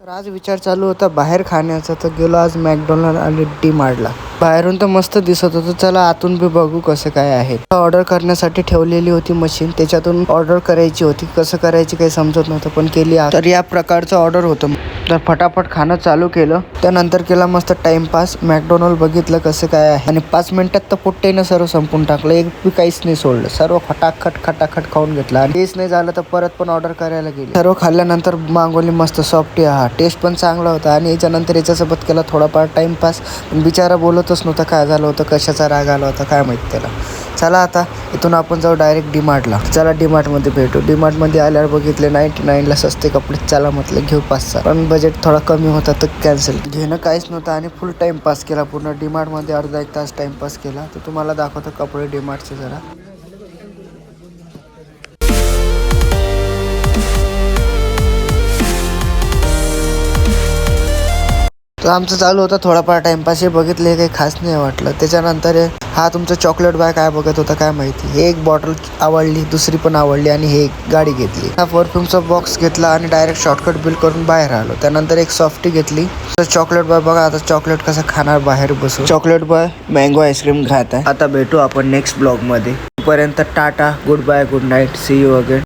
तर आज विचार चालू होता बाहेर खाण्याचा, तर गेलो आज मॅकडोनल्ड आणि डी मार्टला. बाहेरून तर मस्त दिसत होतं, चला आतून बी बघू कसं काय आहे. ऑर्डर करण्यासाठी ठेवलेली होती मशीन, त्याच्यातून ऑर्डर करायची होती. कसं करायची काही समजत नव्हतं, पण केली. तर या प्रकारचं ऑर्डर होतं. तर फटाफट खाणं चालू केलं. त्यानंतर केला मस्त टाइमपास. मॅकडोनल्ड बघितलं कसं काय आहे, आणि 5 मिनिटात तर पोट्टेनं सर्व संपून टाकलं. एक बी काहीच नाही सोडलं, सर्व खटाखट खाऊन घेतलं. आणि तेच नाही झालं तर परत पण ऑर्डर करायला गेली. सर्व खाल्ल्यानंतर मागवली मस्त सॉफ्टी. टेस्ट पण चांगला होता. आणि याच्यानंतर याच्यासोबत केला थोडाफार टाइमपास. पण बिचारा बोलतच नव्हता काय झालं होतं, कशाचा राग आला होता काय माहिती त्याला. चला आता इथून आपण जाऊ डायरेक्ट डीमार्टला. चला डीमार्टमध्ये भेटू. डीमार्टमध्ये आल्यावर बघितले 99ला सस्ते कपडे. चला म्हटलं घेऊ 5-6, पण बजेट थोडा कमी होता तर कॅन्सल. घेणं काहीच नव्हतं आणि फुल टाइमपास केला. पूर्ण डीमार्टमध्ये अर्धा 1 तास टाइमपास केला. तर तुम्हाला दाखवतो कपडे डीमार्टचे जरा. तर आमचं चालू होतं थोडाफार टाइमपास. हे बघितले काही खास नाही वाटलं. त्याच्यानंतर हा तुमचं चॉकलेट बाय काय बघत होता काय माहिती. हे एक बॉटल आवडली, दुसरी पण आवडली, आणि हे एक गाडी घेतली. हा परफ्यूमचा बॉक्स घेतला आणि डायरेक्ट शॉर्टकट बिल करून बाहेर आलो. त्यानंतर एक सॉफ्टी घेतली. तर चॉकलेट बॉय बघा आता चॉकलेट कसं खाणार बाहेर बसून. चॉकलेट बॉय मँगो आईस्क्रीम खात आहे. आता भेटू आपण नेक्स्ट ब्लॉग मध्ये. तोपर्यंत tata, good bye, good night, see you again.